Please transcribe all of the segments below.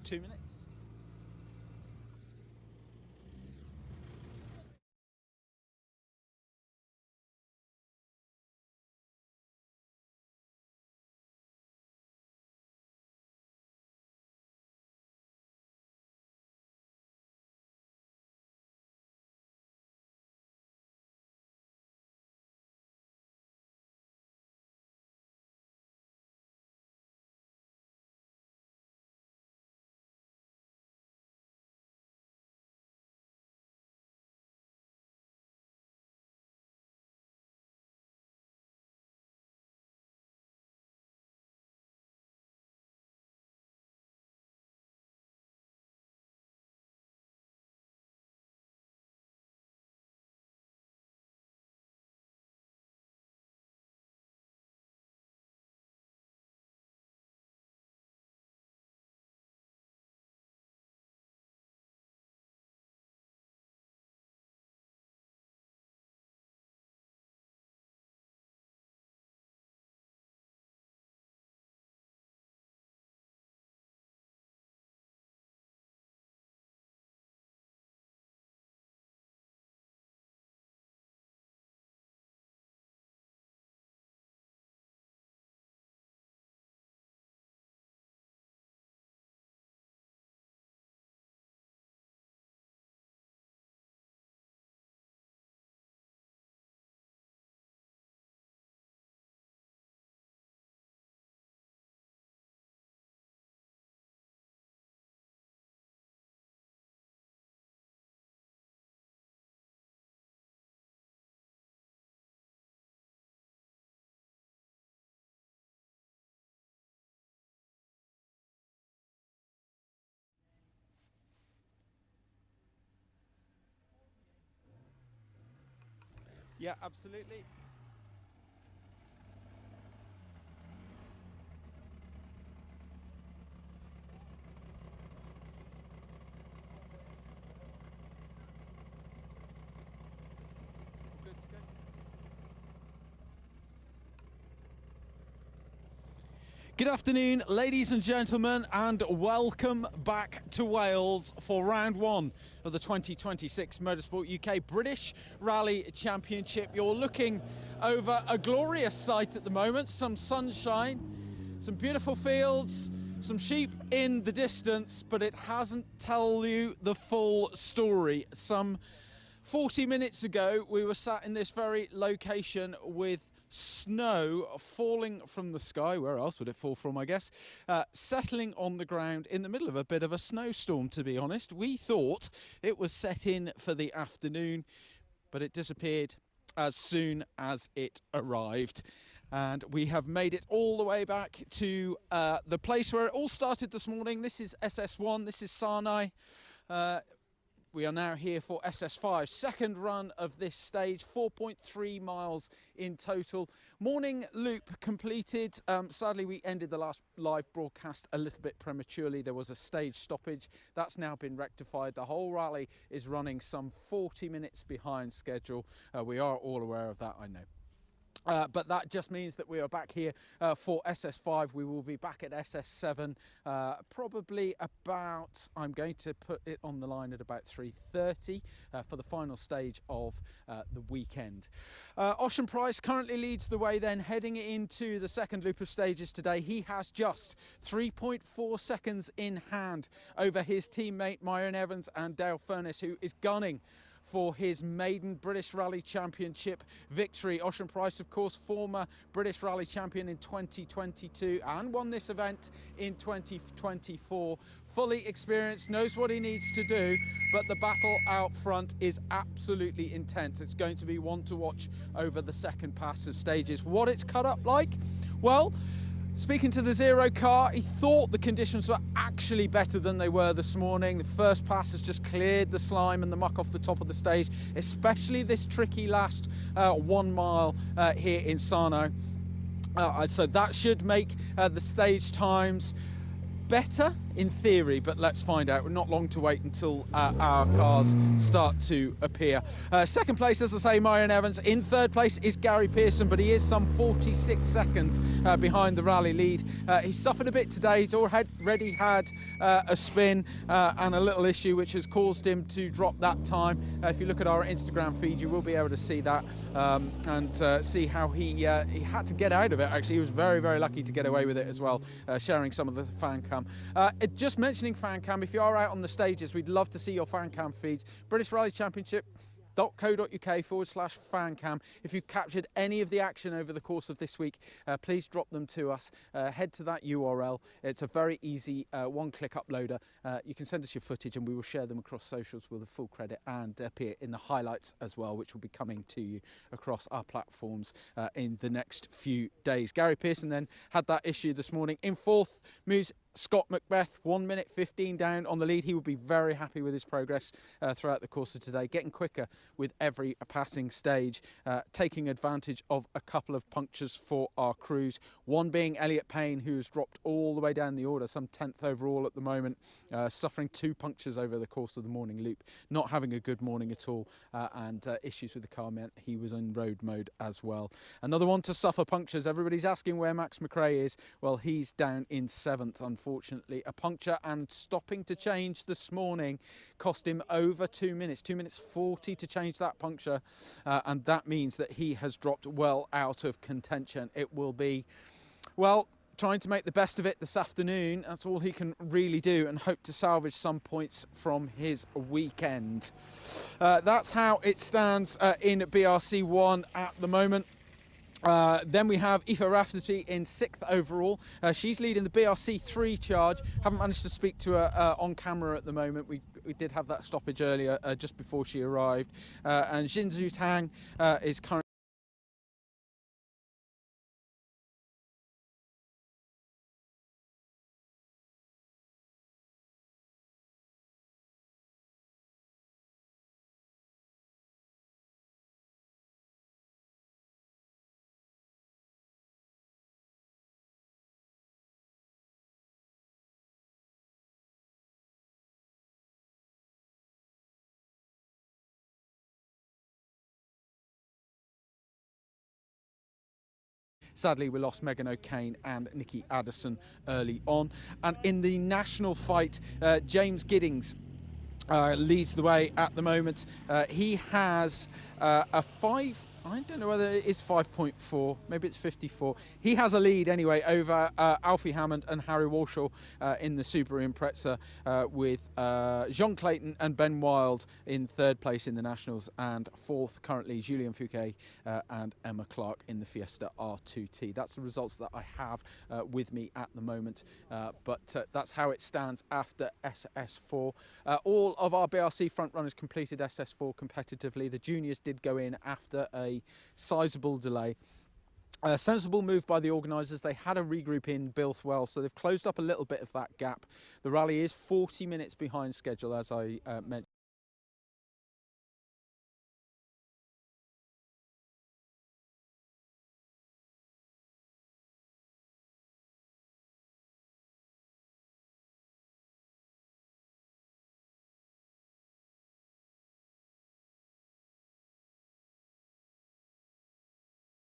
2 minutes. Yeah, absolutely. All good to go. Good afternoon, ladies and gentlemen, and welcome back to Wales for round one of the 2026 Motorsport UK British Rally Championship. You're looking over a glorious sight at the moment, some sunshine, some beautiful fields, some sheep in the distance, but it hasn't told you the full story. Some 40 minutes ago, we were sat in this very location with snow falling from the sky. Where else would it fall from, I guess? Settling on the ground in the middle of a bit of a snowstorm, to be honest. We thought it was set in for the afternoon, but it disappeared as soon as it arrived. And we have made it all the way back to the place where it all started this morning. This is SS1, this is Sarnai. We are now here for SS5, second run of this stage, 4.3 miles in total. Morning loop completed. Sadly, we ended the last live broadcast a little bit prematurely. There was a stage stoppage. That's now been rectified. The whole rally is running some 40 minutes behind schedule. We are all aware of that, I know. But that just means that we are back here for SS5. We will be back at SS7 probably about, I'm going to put it on the line at about 3:30 for the final stage of the weekend. Ocean Price currently leads the way then, heading into the second loop of stages today. He has just 3.4 seconds in hand over his teammate Myron Evans and Dale Furness, who is gunning for his maiden British Rally Championship victory. Ocean Price, of course, former British Rally Champion in 2022 and won this event in 2024. Fully experienced, knows what he needs to do, but the battle out front is absolutely intense. It's going to be one to watch over the second pass of stages. What it's cut up like? Well, speaking to the Zero car, he thought the conditions were actually better than they were this morning. The first pass has just cleared the slime and the muck off the top of the stage, especially this tricky last 1 mile here in Sarno. So that should make the stage times better in theory, but let's find out. We're not long to wait until our cars start to appear. Second place, as I say, Myron Evans. In third place is Gary Pearson, but he is some 46 seconds behind the rally lead. He suffered a bit today. He's already had a spin and a little issue which has caused him to drop that time. If you look at our Instagram feed, you will be able to see that and see how he had to get out of it. Actually, he was very, very lucky to get away with it as well, sharing some of the fan cam. Just mentioning fan cam, if you are out on the stages, we'd love to see your fan cam feeds. British Rally Championship.co.uk/fan cam. If you've captured any of the action over the course of this week, please drop them to us. Head to that URL. It's a very easy one-click uploader. You can send us your footage and we will share them across socials with a full credit and appear in the highlights as well, which will be coming to you across our platforms in the next few days. Gary Pearson then had that issue this morning. In fourth moves Scott Macbeth, 1 minute 15 down on the lead. He will be very happy with his progress throughout the course of today, getting quicker with every passing stage, taking advantage of a couple of punctures for our crews. One being Elliot Payne, who has dropped all the way down the order, some 10th overall at the moment, suffering 2 punctures over the course of the morning loop, not having a good morning at all, and issues with the car meant he was in road mode as well. Another one to suffer punctures. Everybody's asking where Max McRae is. Well, he's down in 7th, unfortunately. A puncture and stopping to change this morning cost him over 2 minutes, 2 minutes 40 to change that puncture, and that means that he has dropped well out of contention. It will be, well, trying to make the best of it this afternoon. That's all he can really do, and hope to salvage some points from his weekend. That's how it stands in BRC1 at the moment. Then we have Aoife Rafferty in 6th overall. She's leading the BRC3 charge. Haven't managed to speak to her on camera at the moment. We did have that stoppage earlier, just before she arrived. And Jinzhu Tang is currently sadly, we lost Megan O'Kane and Nikki Addison early on. And in the national fight, James Giddings leads the way at the moment. He has a 5... I don't know whether it is 5.4, maybe it's 54. He has a lead anyway over Alfie Hammond and Harry Walshaw in the Subaru Impreza, with Jean Clayton and Ben Wild in 3rd place in the Nationals, and 4th currently Julien Fouquet and Emma Clark in the Fiesta R2T. That's the results that I have with me at the moment, but that's how it stands after SS4. All of our BRC front runners completed SS4 competitively. The juniors did go in after a sizable delay. A sensible move by the organisers. They had a regroup in Bilthwell, so they've closed up a little bit of that gap. The rally is 40 minutes behind schedule, as I mentioned.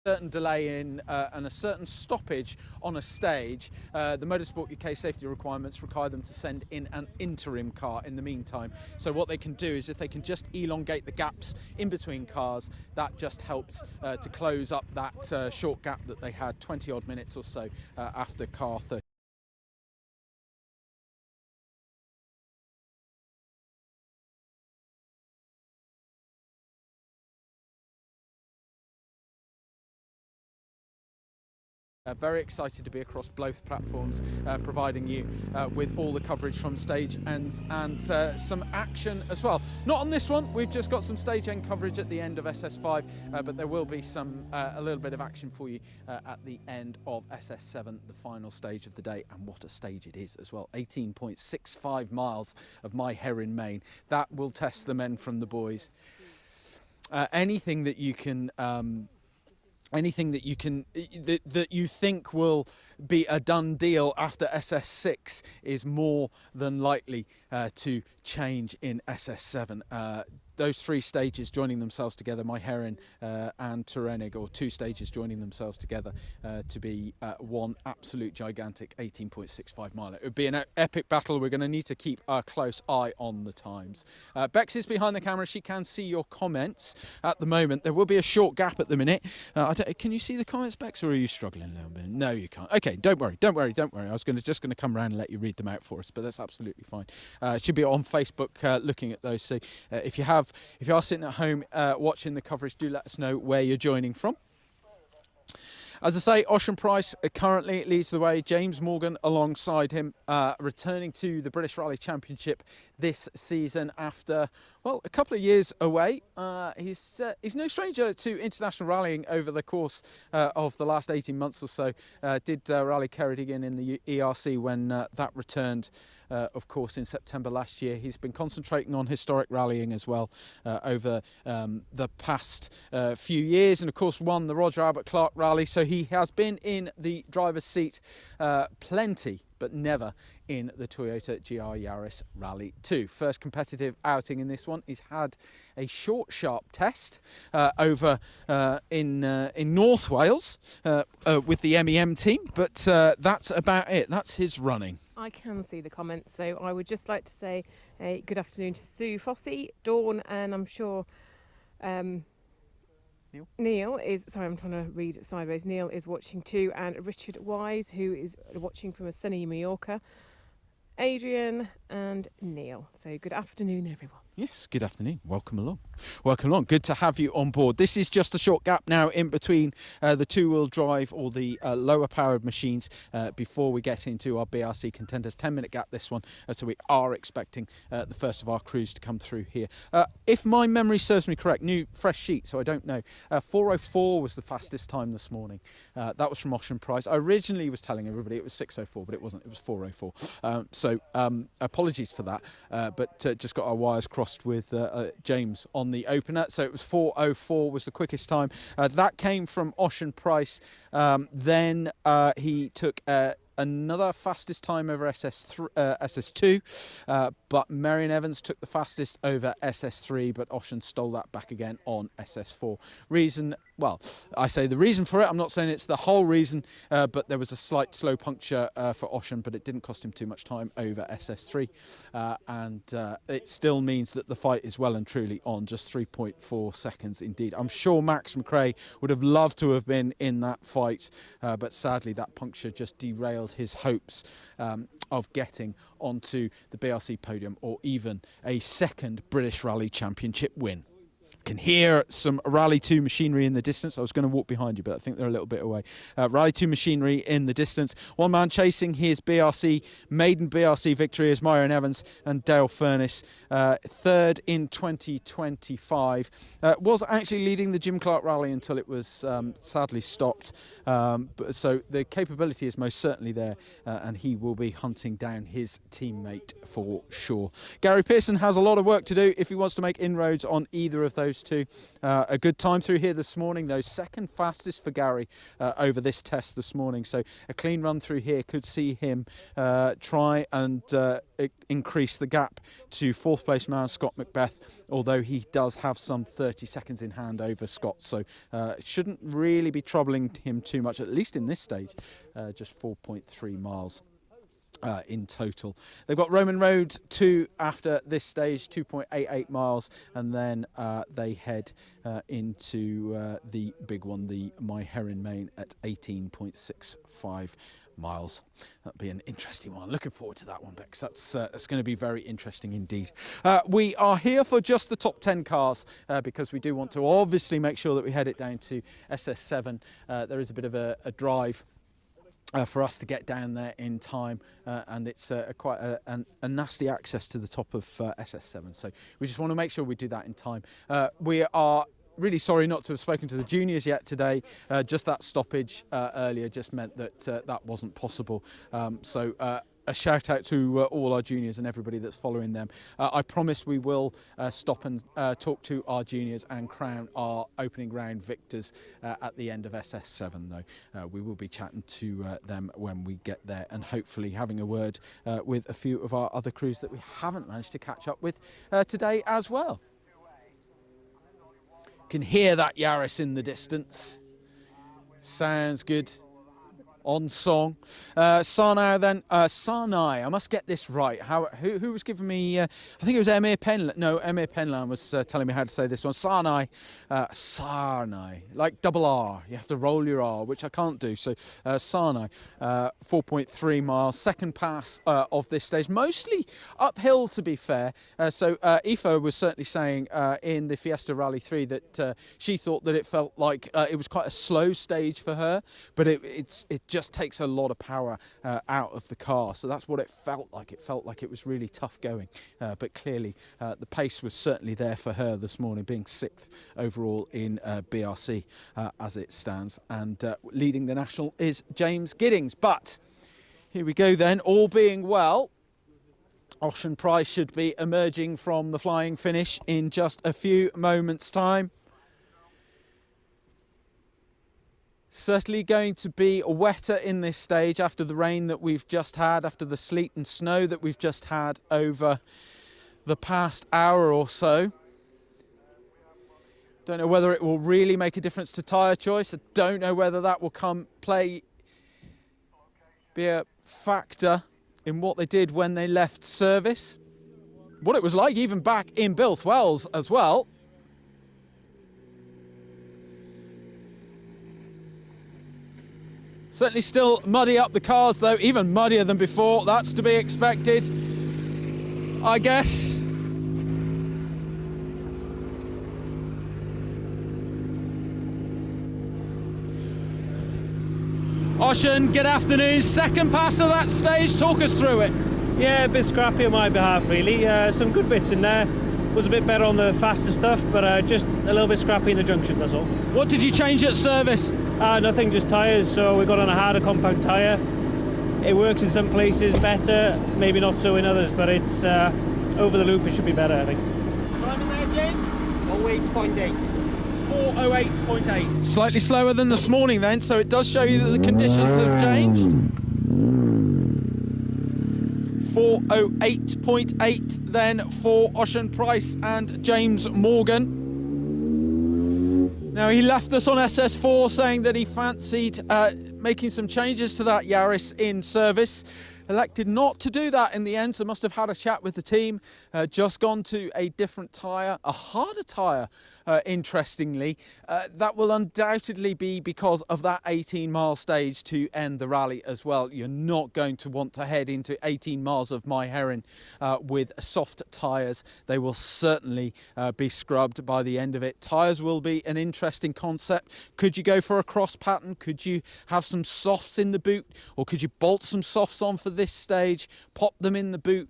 Certain delay in and a certain stoppage on a stage, the Motorsport UK safety requirements require them to send in an interim car in the meantime. So what they can do is, if they can just elongate the gaps in between cars, that just helps to close up that short gap that they had, 20 odd minutes or so after car 30. Very excited to be across both platforms, providing you with all the coverage from stage and some action as well. Not on this one, we've just got some stage end coverage at the end of SS5, but there will be a little bit of action for you at the end of SS7, the final stage of the day. And what a stage it is as well. 18.65 miles of My Heron Main. That will test the men from the boys. Anything that you can anything that you can that you think will be a done deal after SS6 is more than likely to change in SS7. Those 3 stages joining themselves together, My Heron and Tarmac, or 2 stages joining themselves together to be one absolute gigantic 18.65 mile. It would be an epic battle. We're going to need to keep a close eye on the times. Bex is behind the camera. She can see your comments at the moment. There will be a short gap at the minute. Can you see the comments, Bex, or are you struggling a little bit? No, you can't. Okay, don't worry. I was just going to come around and let you read them out for us, but that's absolutely fine. Should be on Facebook looking at those. So if you are sitting at home watching the coverage, do let us know where you're joining from. As I say, Ocean Price currently leads the way. James Morgan alongside him, returning to the British Rally Championship this season after, well, a couple of years away. He's no stranger to international rallying over the course of the last 18 months or so. Did rally Ceredigion in the ERC when that returned, of course, in September last year. He's been concentrating on historic rallying as well over the past few years, and of course won the Roger Albert Clark Rally. So he has been in the driver's seat plenty, but never in the Toyota GR Yaris Rally 2. First competitive outing in this one. He's had a short, sharp test over in North Wales with the MEM team, but that's about it. That's his running. I can see the comments, so I would just like to say good afternoon to Sue Fossey, Dawn, and I'm sure Neil is, sorry, I'm trying to read sideways. Neil is watching too, and Richard Wise, who is watching from a sunny Mallorca, Adrian and Neil. So good afternoon, everyone. Yes, good afternoon. Welcome along. Welcome along. Good to have you on board. This is just a short gap now in between the 2-wheel drive or the lower powered machines before we get into our BRC contenders. 10-minute gap this one. So we are expecting the first of our crews to come through here. If my memory serves me correct, new fresh sheet, so I don't know. 4:04 was the fastest time this morning. That was from Ocean Price. I originally was telling everybody it was 6:04, but it wasn't. It was 4:04. So apologies for that, but just got our wires crossed with James on the opener. So it was 4:04 was the quickest time. That came from Ocean Price. Then he took another fastest time over SS2, but Marion Evans took the fastest over SS3, but Ocean stole that back again on SS4. Reason, well, I say the reason for it, I'm not saying it's the whole reason, but there was a slight slow puncture for Ocean, but it didn't cost him too much time over SS3, and it still means that the fight is well and truly on, just 3.4 seconds indeed. I'm sure Max McRae would have loved to have been in that fight, but sadly that puncture just derailed his hopes of getting onto the BRC podium or even a second British Rally Championship win. Can hear some Rally 2 machinery in the distance. I was going to walk behind you, but I think they're a little bit away. Rally 2 machinery in the distance. One man chasing his BRC, maiden BRC victory is Marion Evans and Dale Furness. Third in 2025. Was actually leading the Jim Clark Rally until it was sadly stopped. So the capability is most certainly there, and he will be hunting down his teammate for sure. Gary Pearson has a lot of work to do if he wants to make inroads on either of those two. A good time through here this morning, though. Second fastest for Gary over this test this morning. So a clean run through here could see him try and increase the gap to fourth place man Scott Macbeth, although he does have some 30 seconds in hand over Scott. So it shouldn't really be troubling him too much, at least in this stage. Just 4.3 miles. In total. They've got Roman Road 2 after this stage, 2.88 miles, and then they head into the big one, the My Heron Main at 18.65 miles. That'll be an interesting one. Looking forward to that one, Bex. That's going to be very interesting indeed. We are here for just the top 10 cars because we do want to obviously make sure that we head it down to SS7. There is a bit of a drive for us to get down there in time, and it's quite a nasty access to the top of SS7, so we just want to make sure we do that in time. We are really sorry not to have spoken to the juniors yet today. Just that stoppage earlier just meant that that wasn't possible, so a shout out to all our juniors and everybody that's following them. I promise we will stop and talk to our juniors and crown our opening round victors at the end of SS7 though. We will be chatting to them when we get there, and hopefully having a word with a few of our other crews that we haven't managed to catch up with today as well. Can hear that Yaris in the distance. Sounds good. On song. Sarnai then. Sarnai, I must get this right. Who was giving me, I think it was Emir Penland. No, Emir Penland was telling me how to say this one. Sarnai. Sarnai. Like double R. You have to roll your R, which I can't do. So Sarnai. 4.3 miles. Second pass of this stage. Mostly uphill, to be fair. So Aoife was certainly saying in the Fiesta Rally 3 that she thought that it felt like it was quite a slow stage for her, but it just takes a lot of power out of the car. So that's what it felt like. It felt like it was really tough going, but clearly the pace was certainly there for her this morning, being 6th overall in BRC as it stands, and leading the national is James Giddings. But here we go then, all being well, Ocean Price should be emerging from the flying finish in just a few moments' time. Certainly going to be wetter in this stage after the rain that we've just had, after the sleet and snow that we've just had over the past hour or so. Don't know whether it will really make a difference to tyre choice. I don't know whether that will be a factor in what they did when they left service. What it was like even back in Bilth-Wells as well. Certainly still muddy up the cars though, even muddier than before. That's to be expected, I guess. Ocean, good afternoon. Second pass of that stage, talk us through it. Yeah, a bit scrappy on my behalf really. Some good bits in there. Was a bit better on the faster stuff, but just a little bit scrappy in the junctions, that's all. What did you change at service? Nothing, just tyres. So we got on a harder compound tyre. It works in some places better, maybe not so in others, but it's over the loop it should be better, I think. Time in there, James? 08.8. 4:08.8. Slightly slower than this morning then, so it does show you that the conditions have changed. 4:08.8 then for Ocean Price and James Morgan. Now, he left us on SS4 saying that he fancied making some changes to that Yaris in service. Elected not to do that in the end, so must have had a chat with the team. Just gone to a different tyre, a harder tyre, interestingly. That will undoubtedly be because of that 18-mile stage to end the rally as well. You're not going to want to head into 18 miles of My Heron with soft tyres. They will certainly be scrubbed by the end of it. Tyres will be an interesting concept. Could you go for a cross pattern? Could you have some softs in the boot? Or could you bolt some softs on for this stage, pop them in the boot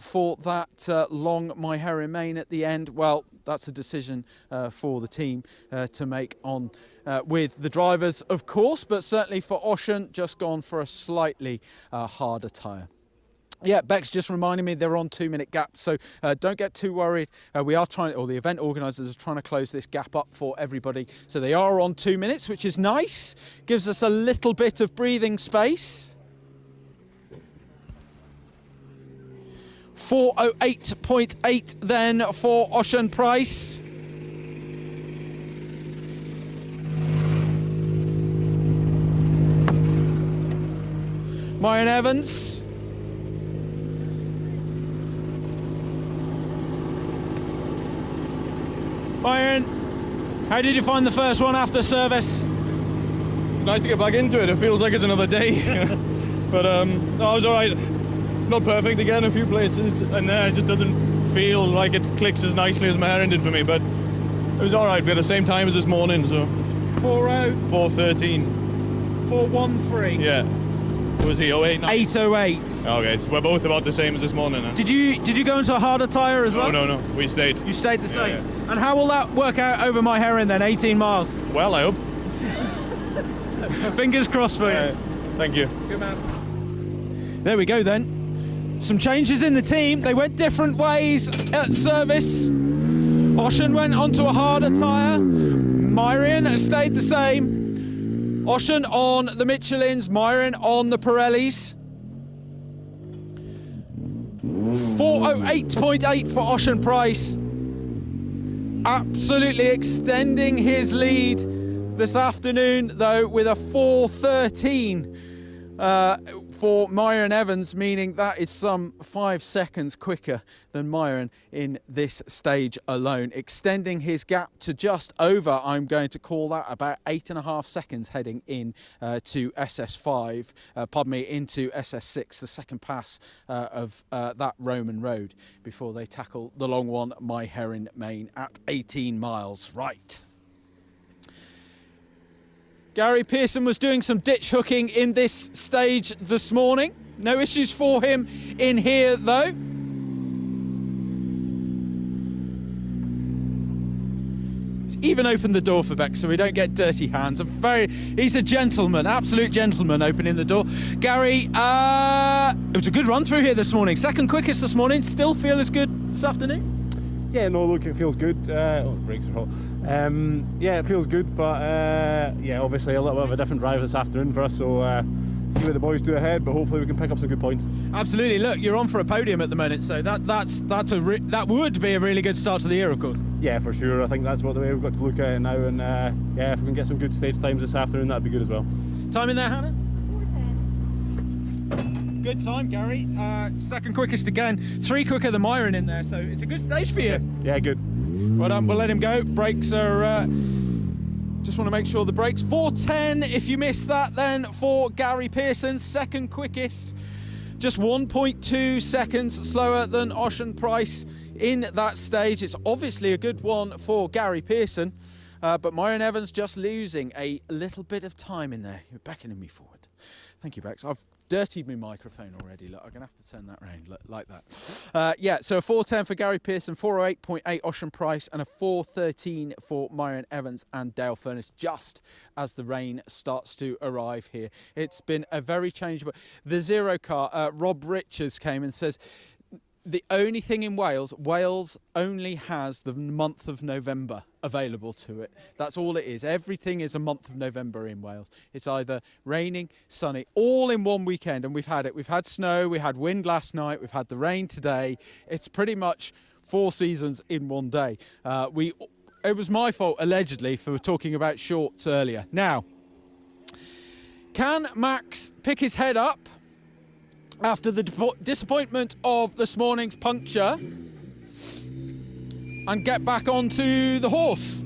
for that long My Heron main at the end? Well, that's a decision for the team to make on with the drivers, of course, but certainly for Ocean, just gone for a slightly harder tyre. Yeah, Beck's just reminding me they're on 2-minute gaps, so don't get too worried. We are trying, or the event organisers are trying to close this gap up for everybody. So they are on 2 minutes, which is nice. Gives us a little bit of breathing space. 4:08.8 then for Ocean Price. Myron Evans. Myron, how did you find the first one after service? Nice to get back into it. It feels like it's another day. But no, I was all right. Not perfect again, a few places, and then it just doesn't feel like it clicks as nicely as My Heron did for me, but it was all right. We had the same time as this morning, so 4:13. 4:13. Yeah. Was he 08? 8:08. Okay, so we're both about the same as this morning. Huh? Did you go into a harder tyre as well? No, we stayed. You stayed the same. Yeah. And how will that work out over My Heron then? 18 miles. Well, I hope. Fingers crossed for you. Thank you. Good man. There we go then. Some changes in the team. They went different ways at service. Ocean went onto a harder tyre. Myrion stayed the same. Ocean on the Michelins, Myrion on the Pirellis. 4:08.8 for Ocean Price. Absolutely extending his lead this afternoon, though, with a 4:13 for Myron Evans, meaning that is some 5 seconds quicker than Myron in this stage alone, extending his gap to just over, I'm going to call that, about 8.5 seconds heading in to SS5, into SS6, the second pass of that Roman road before they tackle the long one, My Heron Main, at 18 miles right. Gary Pearson was doing some ditch hooking in this stage this morning. No issues for him in here though. He's even opened the door for Beck so we don't get dirty hands. He's a gentleman, absolute gentleman opening the door. Gary, it was a good run through here this morning. Second quickest this morning. Still feel as good this afternoon? Yeah, no, look, it feels good. The brakes are hot. Yeah, it feels good, but yeah, obviously a little bit of a different drive this afternoon for us, so see what the boys do ahead, but hopefully we can pick up some good points. Absolutely. Look, you're on for a podium at the moment, so that would be a really good start to the year, of course. Yeah, for sure. I think that's what the way we've got to look at it now, and yeah, if we can get some good stage times this afternoon, that'd be good as well. Time in there, Hannah? 4:10. Good time, Gary. Second quickest again. 3 quicker than Myron in there, so it's a good stage for you. Yeah, good. Well done. We'll let him go. Brakes are... just want to make sure the brakes. 4:10 if you missed that then for Gary Pearson. Second quickest. Just 1.2 seconds slower than Ocean Price in that stage. It's obviously a good one for Gary Pearson. But Myron Evans just losing a little bit of time in there. You're beckoning me forward. Thank you, Bex. I've dirtied my microphone already. Look, I'm going to have to turn that around like that. Yeah, so a 4:10 for Gary Pearson, 4:08.8 Ocean Price, and a 4:13 for Myron Evans and Dale Furness, just as the rain starts to arrive here. It's been a very changeable... The Zero car, Rob Richards came and says... The only thing in Wales only has the month of November available to it. That's all it is. Everything is a month of November in Wales. It's either raining, sunny, all in one weekend, and we've had it. We've had snow, we had wind last night, we've had the rain today. It's pretty much 4 seasons in one day. It was my fault, allegedly, for talking about shorts earlier. Now, can Max pick his head up after the disappointment of this morning's puncture and get back onto the horse?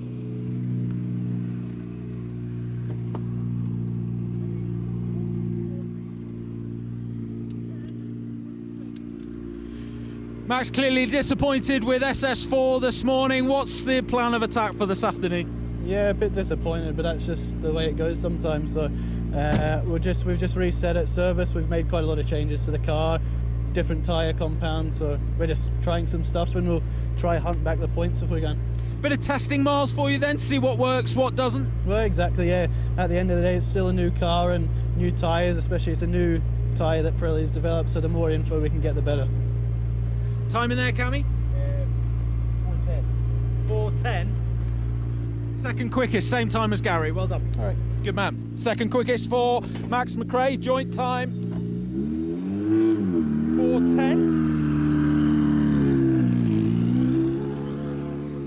Max clearly disappointed with SS4 this morning. What's the plan of attack for this afternoon? Yeah, a bit disappointed, but that's just the way it goes sometimes. So we've just reset at service. We've made quite a lot of changes to the car, different tyre compounds. So we're just trying some stuff, and we'll try hunt back the points if we can. Bit of testing miles for you then, to see what works, what doesn't. Well, exactly. Yeah. At the end of the day, it's still a new car and new tyres. Especially, it's a new tyre that Pirelli's developed. So the more info we can get, the better. Time in there, Cammy? 4:10. 4:10. Second quickest, same time as Gary. Well done. All right. Good man. Second quickest for Max McRae, joint time 4:10.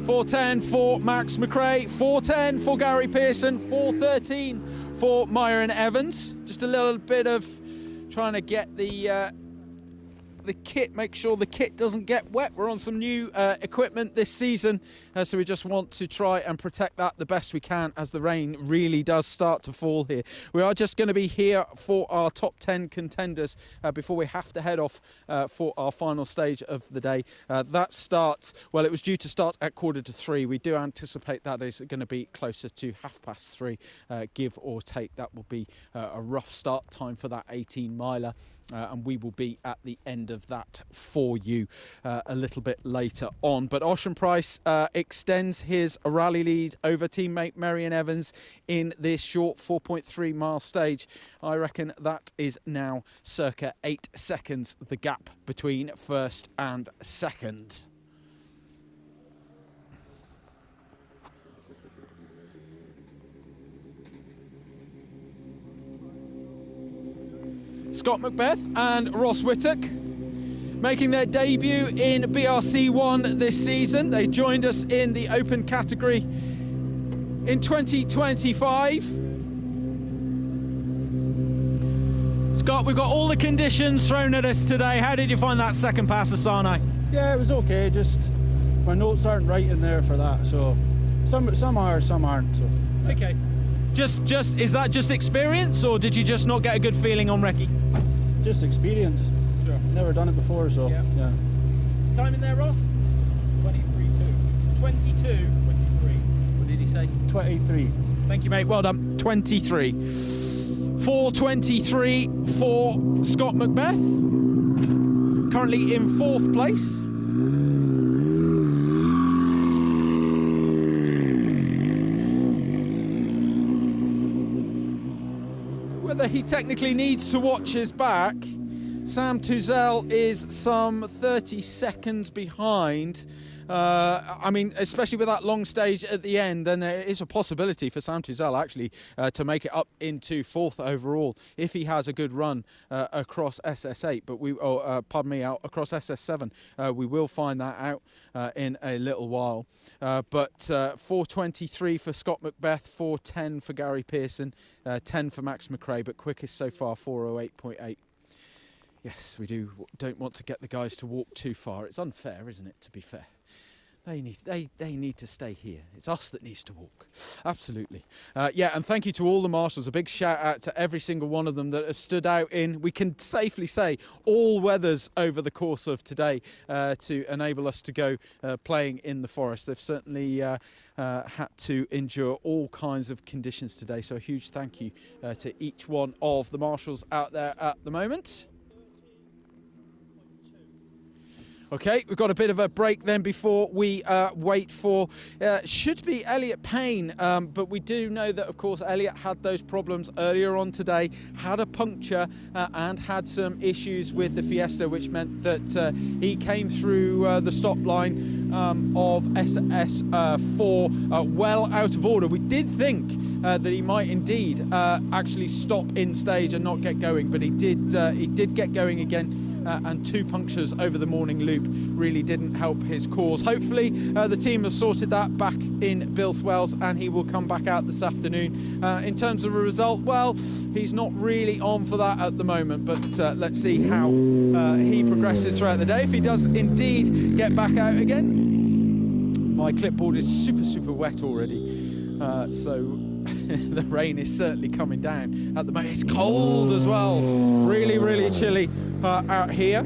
4:10 for Max McRae, 4:10 for Gary Pearson, 4:13 for Myron Evans. Just a little bit of trying to get the kit, make sure the kit doesn't get wet. We're on some new equipment this season, so we just want to try and protect that the best we can as the rain really does start to fall here. We are just going to be here for our top 10 contenders before we have to head off for our final stage of the day. That starts, well, it was due to start at 2:45. We do anticipate that is going to be closer to 3:30, give or take. That will be a rough start time for that 18 miler. And we will be at the end of that for you a little bit later on. But Ocean Price extends his rally lead over teammate Marion Evans in this short 4.3 mile stage. I reckon that is now circa 8 seconds, the gap between first and second. Scott Macbeth and Ross Whittock making their debut in BRC1 this season. They joined us in the open category in 2025. Scott, we've got all the conditions thrown at us today. How did you find that second pass of Sinai? Yeah, it was okay. Just my notes aren't right in there for that. So some are, some aren't. So okay. Just is that just experience, or did you just not get a good feeling on recce? Just experience. Sure. Never done it before, so yeah. Time in there, Ross? 23.2. 22. What did he say? 23. Thank you, mate. Well done. 23. 4:23 for Scott Macbeth. Currently in 4th place. Whether he technically needs to watch his back, Sam Tuzel is some 30 seconds behind. I mean, especially with that long stage at the end, then there is a possibility for Sam Tuzel actually to make it up into 4th overall if he has a good run across SS8. But across SS7. We will find that out in a little while. But 4:23 for Scott Macbeth, 4:10 for Gary Pearson, 10 for Max McRae, but quickest so far 4:08.8. Yes, we don't want to get the guys to walk too far. It's unfair, isn't it, to be fair? They need to stay here. It's us that needs to walk. Absolutely. Yeah, and thank you to all the marshals. A big shout out to every single one of them that have stood out in, we can safely say, all weathers over the course of today to enable us to go playing in the forest. They've certainly had to endure all kinds of conditions today. So a huge thank you to each one of the marshals out there at the moment. Okay, we've got a bit of a break then before we wait for, should be Elliot Payne, but we do know that, of course, Elliot had those problems earlier on today, had a puncture and had some issues with the Fiesta, which meant that he came through the stop line of SS4 well out of order. We did think that he might indeed actually stop in stage and not get going, but he did get going again. And 2 punctures over the morning loop really didn't help his cause. Hopefully the team has sorted that back in Bilthwells and he will come back out this afternoon. In terms of a result, well, he's not really on for that at the moment, but let's see how he progresses throughout the day. If he does indeed get back out again, my clipboard is super wet already, so the rain is certainly coming down at the moment. It's cold as well, really chilly out here.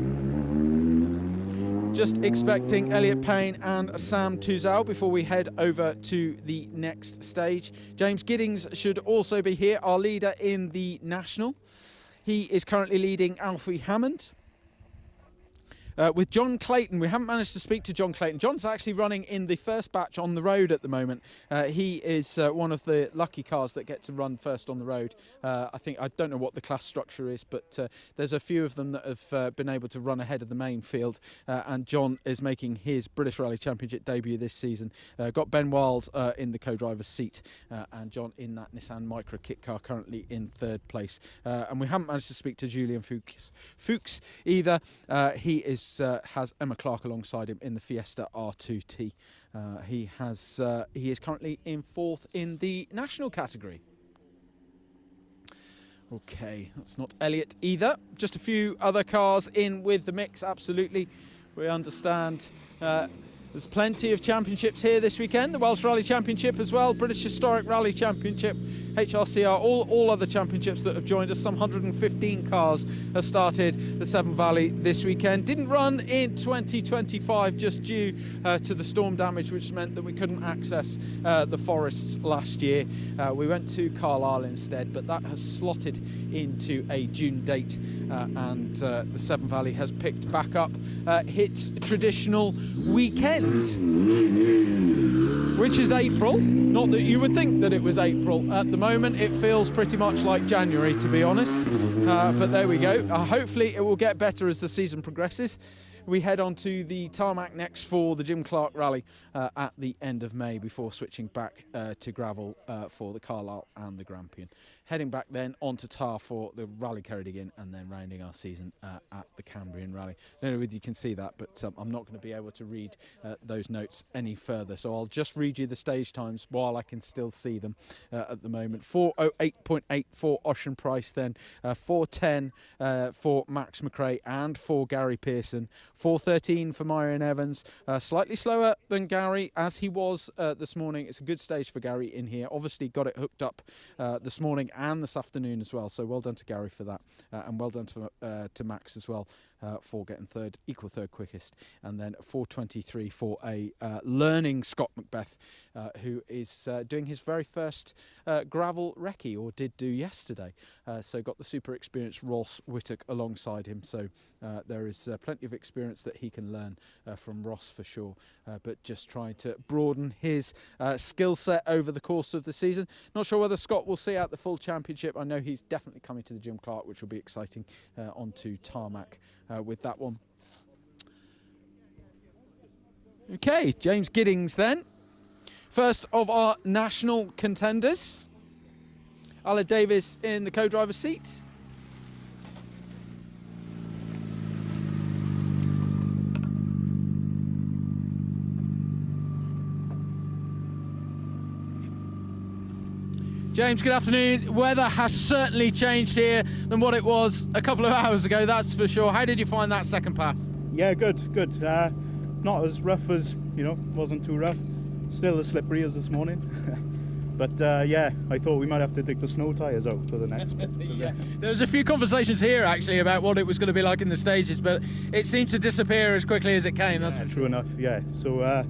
Just expecting Elliot Payne and Sam Tuzel before we head over to the next stage. James Giddings should also be here, our leader in the National. He is currently leading Alfie Hammond. With John Clayton, we haven't managed to speak to John Clayton. John's actually running in the first batch on the road at the moment. He is one of the lucky cars that get to run first on the road. I don't know what the class structure is, but there's a few of them that have been able to run ahead of the main field. And John is making his British Rally Championship debut this season. Got Ben Wild in the co-driver's seat, and John in that Nissan Micra kit car, currently in 3rd place. And we haven't managed to speak to Julian Fuchs either. He has Emma Clark alongside him in the Fiesta R2T. He is currently in 4th in the National category. Okay, that's not Elliot either. Just a few other cars in with the mix, absolutely. We understand there's plenty of championships here this weekend. The Welsh Rally Championship as well, British Historic Rally Championship HRCR, all other championships that have joined us. Some 115 cars have started the Severn Valley this weekend. Didn't run in 2025 just due to the storm damage, which meant that we couldn't access the forests last year. We went to Carlisle instead, but that has slotted into a June date, and the Severn Valley has picked back up its traditional weekend, which is April. Not that you would think that it was April. At the moment, it feels pretty much like January, to be honest. But there we go. Hopefully it will get better as the season progresses. We head on to the Tarmac next for the Jim Clark Rally at the end of May, before switching back to gravel for the Carlisle and the Grampian. Heading back then onto tar for the Rally Ceredigion, and then rounding our season at the Cambrian Rally. I don't know whether you can see that, but I'm not going to be able to read those notes any further, so I'll just read you the stage times while I can still see them at the moment. 4:08.8 for Ocean Price, then 4:10 for Max McRae and for Gary Pearson, 4:13 for Myron Evans, slightly slower than Gary as he was this morning. It's a good stage for Gary in here. Obviously got it hooked up this morning and this afternoon as well, so well done to Gary for that, and well done to Max as well for getting equal third quickest. And then 4:23 for a learning Scott Macbeth, who is doing his very first gravel recce, or did do yesterday, so got the super experienced Ross Whittock alongside him, so there is plenty of experience that he can learn from Ross for sure, but just trying to broaden his skill set over the course of the season. Not sure whether Scott will see out the full championship. I know he's definitely coming to the Jim Clark, which will be exciting, onto Tarmac with that one. Okay, James Giddings then. First of our national contenders. Alan Davis in the co-driver's seat. James, good afternoon. Weather has certainly changed here than what it was a couple of hours ago, that's for sure. How did you find that second pass? Yeah, good. Not as rough as, wasn't too rough. Still as slippery as this morning. But yeah, I thought we might have to take the snow tyres out for the next bit. Yeah. There was a few conversations here actually about what it was going to be like in the stages, but it seemed to disappear as quickly as it came, that's for sure. True enough, yeah. So,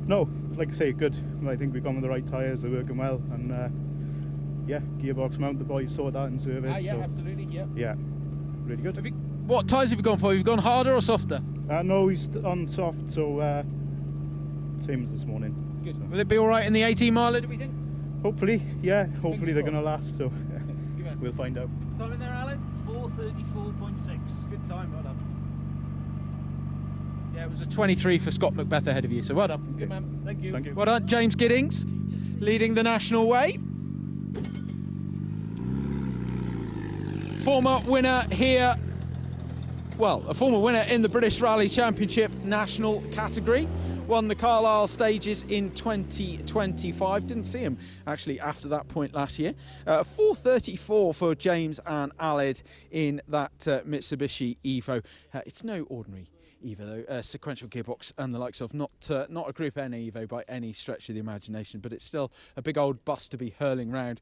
no, like I say, good. I think we've gone with the right tyres, they're working well, and yeah, gearbox mount, the boys saw that in service. Yeah, so, absolutely, yeah. Yeah, really good. What tyres have you gone for? Have you gone harder or softer? No, he's on soft, so same as this morning. Good. So. Will it be all right in the 18 miler, do we think? Hopefully, yeah. Hopefully they're going to last, so Good we'll find out. Time in there, Alan? 4:34.6. Good time, well done. Yeah, it was a 23 for Scott Macbeth ahead of you, so well done. Good man. Thank you. Thank you. Well done, James Giddings, leading the national way. Former winner here, well, a former winner in the British Rally Championship national category. Won the Carlisle stages in 2025. Didn't see him actually after that point last year. 4:34 for James and Aled in that Mitsubishi Evo. It's no ordinary Evo though, sequential gearbox and the likes of, not a Group N Evo by any stretch of the imagination, but it's still a big old bus to be hurling round.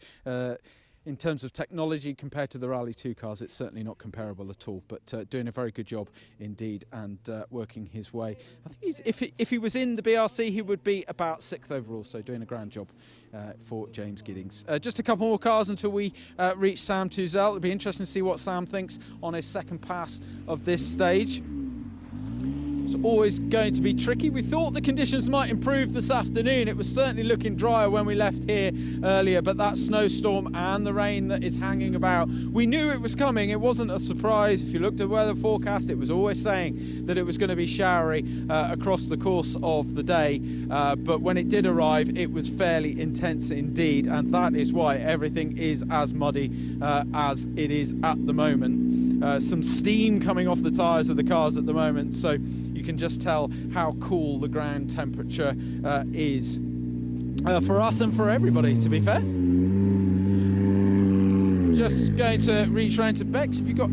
In terms of technology compared to the Rally 2 cars, it's certainly not comparable at all, but doing a very good job indeed, and working his way. I think if he was in the BRC, he would be about 6th overall, so doing a grand job for James Giddings. Just a couple more cars until we reach Sam Tuzel. It'll be interesting to see what Sam thinks on his second pass of this stage. It's always going to be tricky. We thought the conditions might improve this afternoon. It was certainly looking drier when we left here earlier, but that snowstorm and the rain that is hanging about, we knew it was coming. It wasn't a surprise. If you looked at weather forecast, it was always saying that it was going to be showery across the course of the day, but when it did arrive, it was fairly intense indeed, and that is why everything is as muddy as it is at the moment. Some steam coming off the tyres of the cars at the moment, so you can just tell how cool the ground temperature is for us and for everybody, to be fair. just going to reach round to Bex. You've got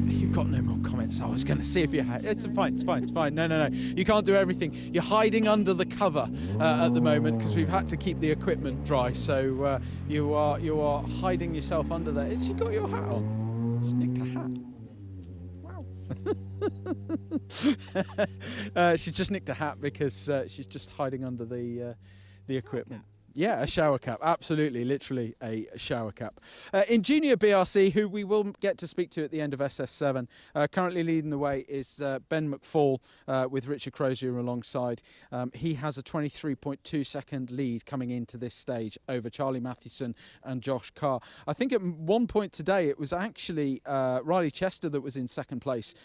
no more comments. I was going to see if you had. It's fine. No. You can't do everything. You're hiding under the cover at the moment because we've had to keep the equipment dry. So you are hiding yourself under there. Has she got your hat on? She's nicked a hat. Wow. She's just nicked a hat because she's just hiding under the equipment. Yeah, a shower cap. Absolutely, literally a shower cap. In Junior BRC, who we will get to speak to at the end of SS7, currently leading the way is Ben McFall with Richard Crozier alongside. He has a 23.2 second lead coming into this stage over Charlie Mathewson and Josh Carr. I think at one point today it was actually Riley Chester that was in second place.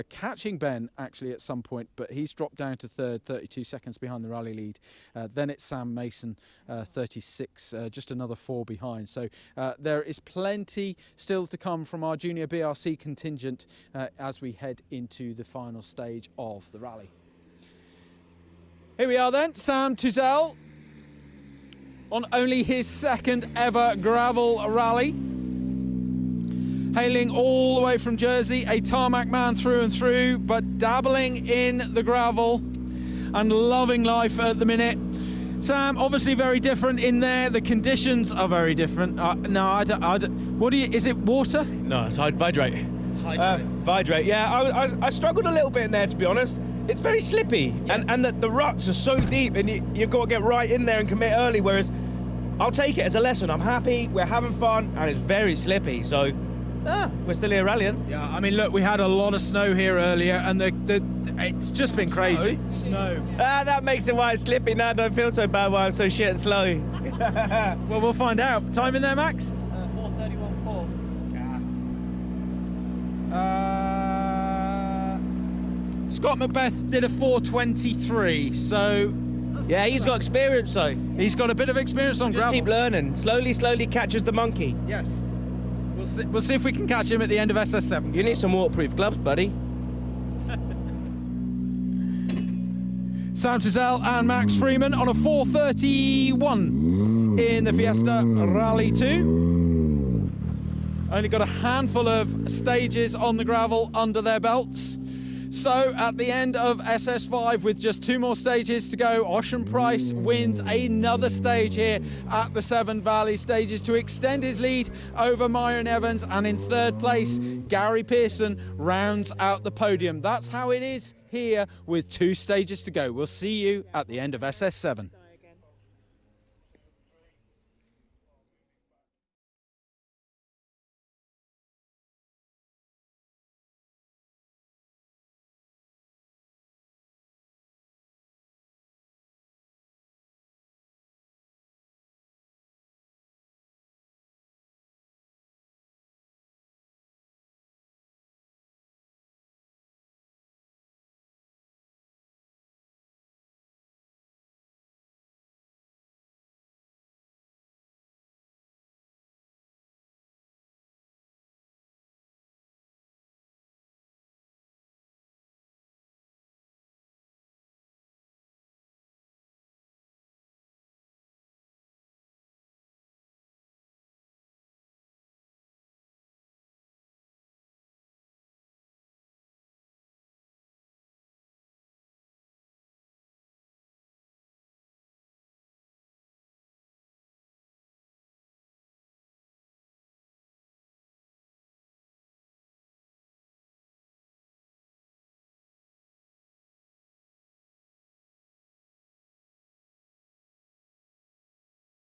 Catching Ben actually at some point, but he's dropped down to third, 32 seconds behind the rally lead. Then it's Sam Mason, 36, just another 4 behind. So there is plenty still to come from our Junior BRC contingent as we head into the final stage of the rally. Here we are then, Sam Tuzel on only his second ever gravel rally. Hailing all the way from Jersey, a tarmac man through and through, but dabbling in the gravel and loving life at the minute. Sam, obviously very different in there. The conditions are very different. No, I don't. What do you? Is it water? No, it's hydrate. Hydrate. Yeah, I struggled a little bit in there, to be honest. It's very slippy, yes. and the ruts are so deep, and you've got to get right in there and commit early. Whereas I'll take it as a lesson. I'm happy. We're having fun, and it's very slippy. So. We're still here rallying. Yeah, I mean, look, we had a lot of snow here earlier, and it's just been crazy. Snow. That makes it why it's slippy. Now I don't feel so bad why I'm so shit and slow. Well, we'll find out. Time in there, Max? 4:31.4. Scott Macbeth did a 4:23, so... Yeah, he's got experience, though. He's got a bit of experience on gravel. Just keep learning. Slowly catches the monkey. Yes. We'll see if we can catch him at the end of SS7. You need some waterproof gloves, buddy. Sam Tuzel and Max Freeman on a 4:31 in the Fiesta Rally 2. Only got a handful of stages on the gravel under their belts. So at the end of SS5 with just 2 more stages to go, Ocean Price wins another stage here at the Severn Valley Stages to extend his lead over Myron Evans, and in third place Gary Pearson rounds out the podium. That's how it is here with 2 stages to go. We'll see you at the end of SS7.